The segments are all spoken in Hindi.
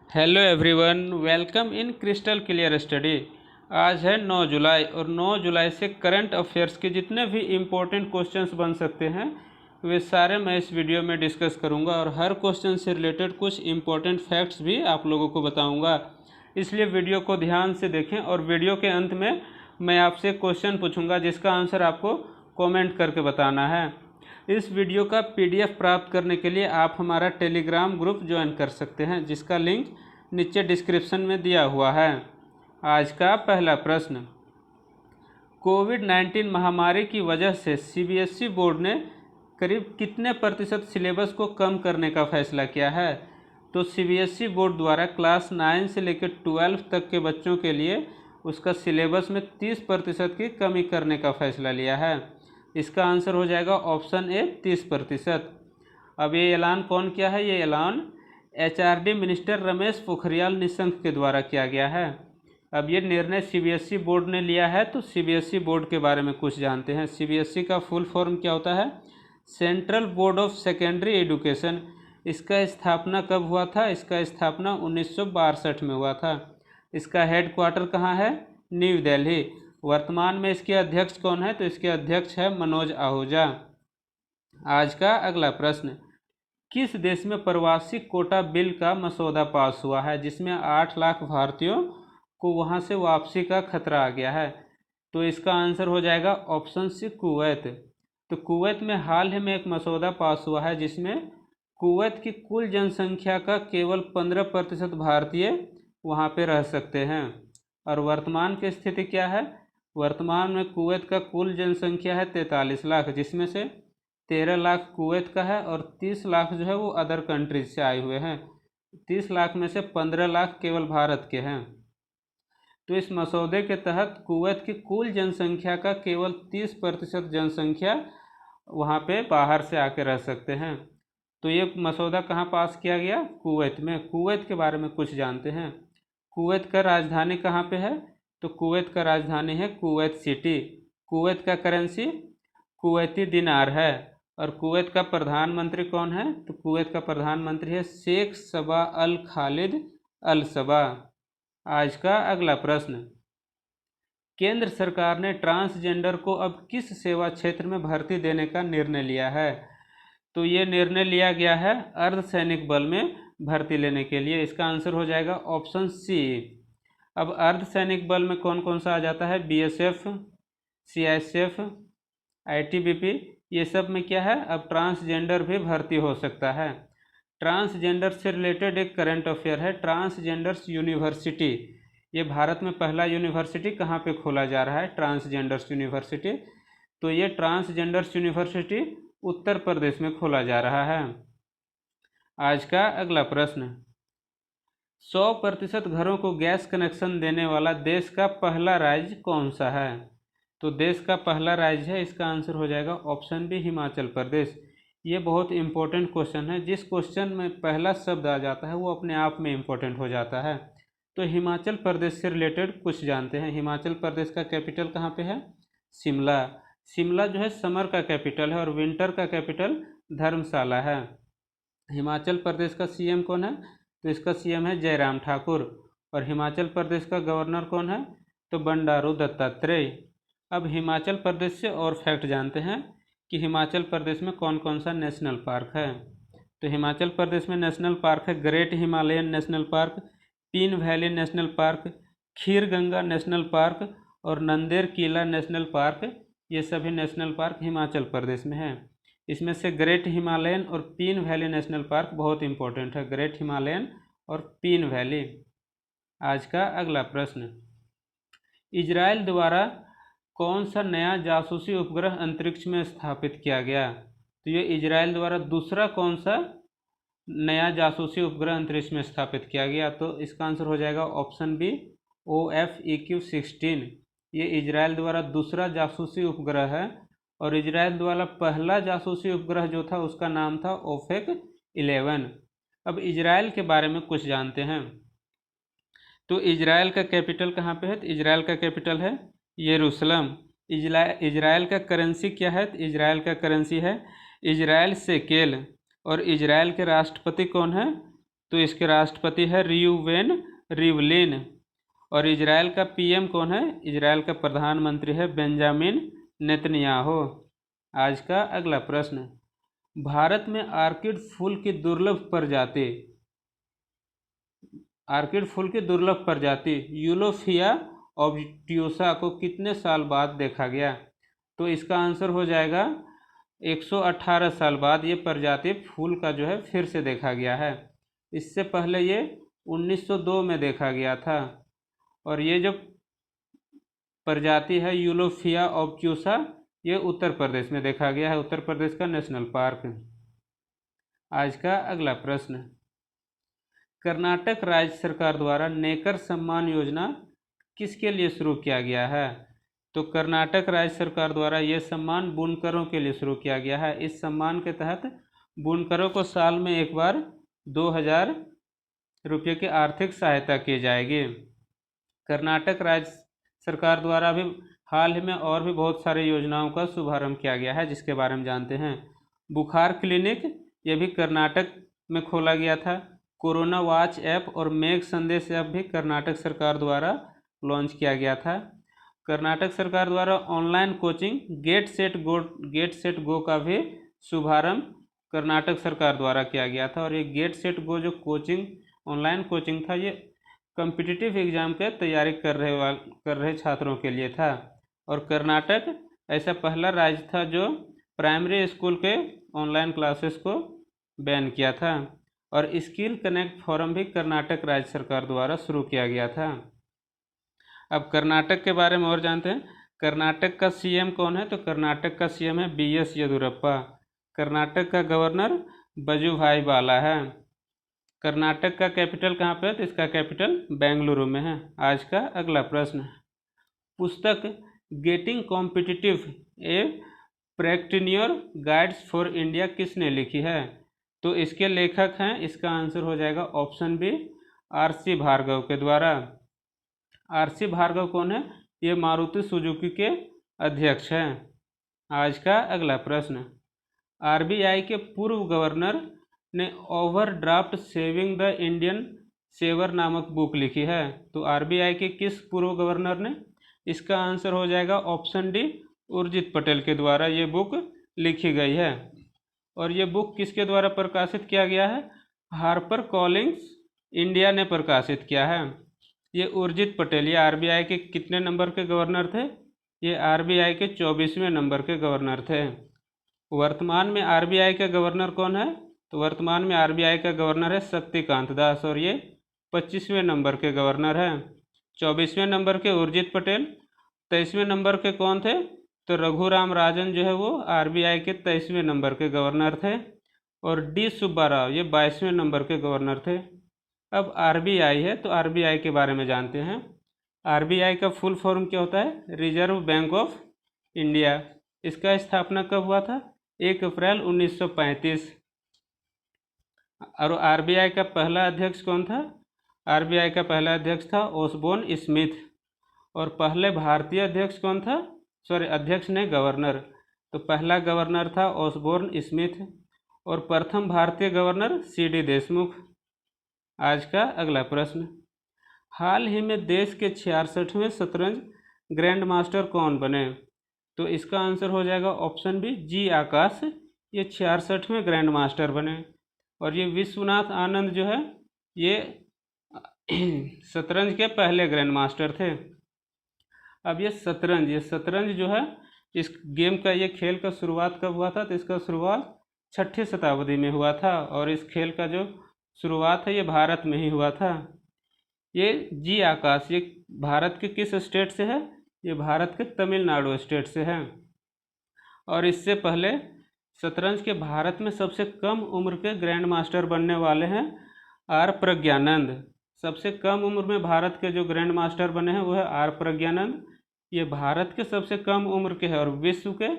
Hello everyone, welcome in crystal clear study. आज है 9 जुलाई और 9 जुलाई से करंट अफेयर्स के जितने भी इम्पोर्टेंट क्वेश्चंस बन सकते हैं वे सारे मैं इस वीडियो में डिस्कस करूंगा और हर क्वेश्चन से रिलेटेड कुछ इम्पोर्टेंट फैक्ट्स भी आप लोगों को बताऊंगा। इसलिए वीडियो को ध्यान से देखें और वीडियो के अंत में मैं आपसे क्वेश्चन पूछूंगा जिसका आंसर आपको कॉमेंट करके बताना है। इस वीडियो का पीडीएफ प्राप्त करने के लिए आप हमारा टेलीग्राम ग्रुप ज्वाइन कर सकते हैं जिसका लिंक नीचे डिस्क्रिप्शन में दिया हुआ है। आज का पहला प्रश्न, कोविड-19 महामारी की वजह से सीबीएसई बोर्ड ने करीब कितने प्रतिशत सिलेबस को कम करने का फैसला किया है? तो सीबीएसई बोर्ड द्वारा क्लास 9 से लेकर 12 तक के बच्चों के लिए उसका सिलेबस में 30% की कमी करने का फैसला लिया है। इसका आंसर हो जाएगा ऑप्शन ए 30%। अब ये ऐलान कौन किया है? ये ऐलान एचआरडी मिनिस्टर रमेश पोखरियाल निशंक के द्वारा किया गया है। अब ये निर्णय सीबीएसई बोर्ड ने लिया है तो सीबीएसई बोर्ड के बारे में कुछ जानते हैं। सीबीएसई का फुल फॉर्म क्या होता है? Central board of secondary education. इसका स्थापना कब हुआ था? इसका स्थापना 1962 में हुआ था। इसका हेड क्वार्टर कहाँ है? न्यू दिल्ली। वर्तमान में इसके अध्यक्ष कौन है? तो इसके अध्यक्ष है मनोज आहूजा। आज का अगला प्रश्न, किस देश में प्रवासी कोटा बिल का मसौदा पास हुआ है जिसमें 8 लाख भारतीयों को वहां से वापसी का खतरा आ गया है? तो इसका आंसर हो जाएगा ऑप्शन सी कुवैत। तो कुवैत में हाल ही में एक मसौदा पास हुआ है जिसमें कुवैत की कुल जनसंख्या का केवल 15% भारतीय वहां पे रह सकते हैं। और वर्तमान की स्थिति क्या है? वर्तमान में कुवैत का कुल जनसंख्या है 43 लाख, जिसमें से 13 लाख कुवैत का है और 30 लाख जो है वो अदर कंट्रीज से आए हुए हैं। 30 लाख में से 15 लाख केवल भारत के हैं। तो इस मसौदे के तहत कुवैत की कुल जनसंख्या का केवल 30% जनसंख्या वहाँ पे बाहर से आके रह सकते हैं। तो ये मसौदा कहाँ पास किया गया? कुवैत में। कुवैत के बारे में कुछ जानते हैं। कुवैत का राजधानी कहाँ पे है? तो कुवैत का राजधानी है कुवैत सिटी। कुवैत का करेंसी कुवैती दिनार है। और कुवैत का प्रधानमंत्री कौन है? तो कुवैत का प्रधानमंत्री है शेख सबा अल खालिद अल सबा। आज का अगला प्रश्न, केंद्र सरकार ने ट्रांसजेंडर को अब किस सेवा क्षेत्र में भर्ती देने का निर्णय लिया है? तो ये निर्णय लिया गया है अर्धसैनिक बल में भर्ती लेने के लिए। इसका आंसर हो जाएगा ऑप्शन सी। अब अर्धसैनिक बल में कौन कौन सा आ जाता है? बीएसएफ, सीआईएसएफ, आईटीबीपी, ये सब में क्या है? अब ट्रांसजेंडर भी भर्ती हो सकता है। ट्रांसजेंडर से रिलेटेड एक करंट अफेयर है, ट्रांसजेंडर्स यूनिवर्सिटी। ये भारत में पहला यूनिवर्सिटी कहाँ पे खोला जा रहा है? Transgenders university. तो ये ट्रांसजेंडर्स यूनिवर्सिटी उत्तर प्रदेश में खोला जा रहा है। आज का अगला प्रश्न, 100% घरों को गैस कनेक्शन देने वाला देश का पहला राज्य कौन सा है? तो देश का पहला राज्य है, इसका आंसर हो जाएगा ऑप्शन बी हिमाचल प्रदेश। ये बहुत इंपॉर्टेंट क्वेश्चन है। जिस क्वेश्चन में पहला शब्द आ जाता है वो अपने आप में इम्पोर्टेंट हो जाता है। तो हिमाचल प्रदेश से रिलेटेड कुछ जानते हैं। हिमाचल प्रदेश का कैपिटल कहाँ पे है? शिमला। शिमला जो है समर का कैपिटल है और विंटर का कैपिटल धर्मशाला है। हिमाचल प्रदेश का सीएम कौन है? तो इसका सीएम है जयराम ठाकुर। और हिमाचल प्रदेश का गवर्नर कौन है? तो बंडारू दत्तात्रेय। अब हिमाचल प्रदेश से और फैक्ट जानते हैं कि हिमाचल प्रदेश में कौन कौन सा नेशनल पार्क है। तो हिमाचल प्रदेश में नेशनल पार्क है ग्रेट हिमालयन नेशनल पार्क, पीन वैली नेशनल पार्क, खीर गंगा नेशनल पार्क और नंदेर किला नेशनल पार्क। ये सभी नेशनल पार्क हिमाचल प्रदेश में हैं। इसमें से ग्रेट हिमालयन और पीन वैली नेशनल पार्क बहुत इंपॉर्टेंट है, ग्रेट हिमालयन और पीन वैली। आज का अगला प्रश्न, इजराइल द्वारा कौन सा नया जासूसी उपग्रह अंतरिक्ष में स्थापित किया गया? तो ये इजराइल द्वारा दूसरा कौन सा नया जासूसी उपग्रह अंतरिक्ष में स्थापित किया गया? तो इसका आंसर हो जाएगा ऑप्शन बी OFEQ-16। ये इजराइल द्वारा दूसरा जासूसी उपग्रह है और इजराइल द्वारा पहला जासूसी उपग्रह जो था उसका नाम था OFEC-11। अब इजराइल के बारे में कुछ जानते हैं। तो इजराइल का कैपिटल कहाँ पे है? तो इजराइल का कैपिटल है यरूशलेम। इजराइल का करेंसी क्या है? तो इजराइल का करेंसी है इजराइल शेकेल। और इजराइल के राष्ट्रपति कौन है? तो इसके राष्ट्रपति है रियूवेन रिवलिन। और इजराइल का पीएम कौन है? इजराइल का प्रधानमंत्री है बेंजामिन नेतन्याहू। आज का अगला प्रश्न, भारत में ऑर्किड फूल की दुर्लभ प्रजाति यूलोफिया ऑब्ट्यूसा को कितने साल बाद देखा गया? तो इसका आंसर हो जाएगा 118 साल बाद ये प्रजाति फूल का जो है फिर से देखा गया है। इससे पहले ये 1902 में देखा गया था। और ये जो प्रजाति है यूलोफिया ऑब्ट्यूसा, ये उत्तर प्रदेश में देखा गया है, उत्तर प्रदेश का नेशनल पार्क। आज का अगला प्रश्न, कर्नाटक राज्य सरकार द्वारा नेकर सम्मान योजना किसके लिए शुरू किया गया है? तो कर्नाटक राज्य सरकार द्वारा ये सम्मान बुनकरों के लिए शुरू किया गया है। इस सम्मान के तहत बुनकरों को साल में एक बार 2000 रुपये की आर्थिक सहायता की जाएगी। कर्नाटक राज्य सरकार द्वारा भी हाल ही में और भी बहुत सारी योजनाओं का शुभारंभ किया गया है, जिसके बारे में जानते हैं। बुखार क्लिनिक, ये भी कर्नाटक में खोला गया था। कोरोना वॉच ऐप और मेघ संदेश ऐप भी कर्नाटक सरकार द्वारा लॉन्च किया गया था। कर्नाटक सरकार द्वारा online coaching get set go का भी शुभारंभ कर्नाटक सरकार द्वारा किया गया था। और ये गेट सेट गो जो ऑनलाइन कोचिंग था, ये कॉम्पिटिटिव एग्ज़ाम के तैयारी कर रहे छात्रों के लिए था। और कर्नाटक ऐसा पहला राज्य था जो प्राइमरी स्कूल के ऑनलाइन क्लासेस को बैन किया था। और स्किल कनेक्ट फोरम भी कर्नाटक राज्य सरकार द्वारा शुरू किया गया था। अब कर्नाटक के बारे में और जानते हैं। कर्नाटक का सीएम कौन है? तो कर्नाटक का सीएम है बीएस येदियुरप्पा। कर्नाटक का गवर्नर वजुभाई वाला है। कर्नाटक का कैपिटल कहाँ पे है? तो इसका कैपिटल बेंगलुरु में है। आज का अगला प्रश्न, पुस्तक getting competitive a practitioner guides for India किसने लिखी है? तो इसके लेखक हैं, इसका आंसर हो जाएगा ऑप्शन बी, आरसी भार्गव के द्वारा। आरसी भार्गव कौन है? ये मारुति सुजुकी के अध्यक्ष हैं। आज का अगला प्रश्न, आरबीआई के पूर्व गवर्नर ने overdraft saving the Indian saver नामक बुक लिखी है। तो आरबीआई के किस पूर्व गवर्नर ने? इसका आंसर हो जाएगा ऑप्शन डी, उर्जित पटेल के द्वारा ये बुक लिखी गई है। और ये बुक किसके द्वारा प्रकाशित किया गया है? हार्पर कॉलिंग्स इंडिया ने प्रकाशित किया है। ये उर्जित पटेल, ये आरबीआई के कितने नंबर के गवर्नर थे? ये आरबीआई के 24वें नंबर के गवर्नर थे। वर्तमान में आरबीआई का गवर्नर कौन है? तो वर्तमान में आरबीआई का गवर्नर है शक्तिकांत दास, और ये 25वें नंबर के गवर्नर हैं। 24वें नंबर के उर्जित पटेल, 23वें नंबर के कौन थे? तो रघुराम राजन जो है वो आरबीआई के 23वें नंबर के गवर्नर थे। और डी सुब्बा राव ये 22वें नंबर के गवर्नर थे। अब आरबीआई है, तो आरबीआई के बारे में जानते हैं। आरबीआई का फुल फॉर्म क्या होता है? Reserve bank of India. इसका स्थापना कब हुआ था? 1 अप्रैल 1935। और आरबीआई का पहला अध्यक्ष कौन था? आरबीआई का पहला अध्यक्ष था ओसबोर्न स्मिथ। और पहले भारतीय अध्यक्ष कौन था? अध्यक्ष ने गवर्नर। तो पहला गवर्नर था ओसबोर्न स्मिथ, और प्रथम भारतीय गवर्नर सीडी देशमुख। आज का अगला प्रश्न, हाल ही में देश के 66वें शतरंज ग्रैंड मास्टर कौन बने? तो इसका आंसर हो जाएगा ऑप्शन बी, जी आकाश। ये 66वें ग्रैंड मास्टर बने। और ये विश्वनाथ आनंद जो है ये शतरंज के पहले ग्रैंड मास्टर थे। अब ये शतरंज जो है, इस गेम का, ये खेल का शुरुआत कब हुआ था? तो इसका शुरुआत 6ठी शताब्दी में हुआ था। और इस खेल का जो शुरुआत है ये भारत में ही हुआ था। ये जी आकाश, ये भारत के किस स्टेट से है? ये भारत के तमिलनाडु स्टेट से है। और इससे पहले शतरंज के भारत में सबसे कम उम्र के ग्रैंड मास्टर बनने वाले हैं आर प्रज्ञानंद। सबसे कम उम्र में भारत के जो ग्रैंड मास्टर बने हैं वो है आर प्रज्ञानंद। ये भारत के सबसे कम उम्र के हैं, और विश्व के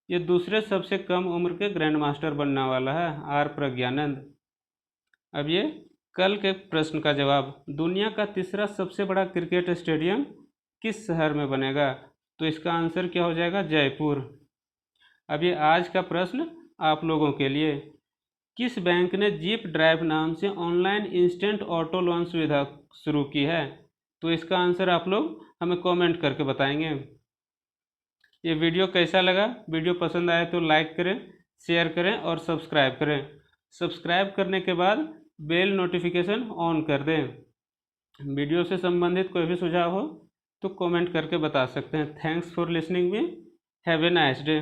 ये दूसरे सबसे कम उम्र के ग्रैंड मास्टर बनने वाला है आर प्रज्ञानंद। अब ये कल के प्रश्न का जवाब, दुनिया का तीसरा सबसे बड़ा क्रिकेट स्टेडियम किस शहर में बनेगा? तो इसका आंसर क्या हो जाएगा? जयपुर। अब ये आज का प्रश्न आप लोगों के लिए, किस बैंक ने जीप ड्राइव नाम से ऑनलाइन इंस्टेंट ऑटो लोन सुविधा शुरू की है? तो इसका आंसर आप लोग हमें कमेंट करके बताएंगे। ये वीडियो कैसा लगा? वीडियो पसंद आए तो लाइक करें, शेयर करें और सब्सक्राइब करें। सब्सक्राइब करने के बाद बेल नोटिफिकेशन ऑन कर दें। वीडियो से संबंधित कोई भी सुझाव हो तो कमेंट करके बता सकते हैं। Thanks for listening me. Have a nice day.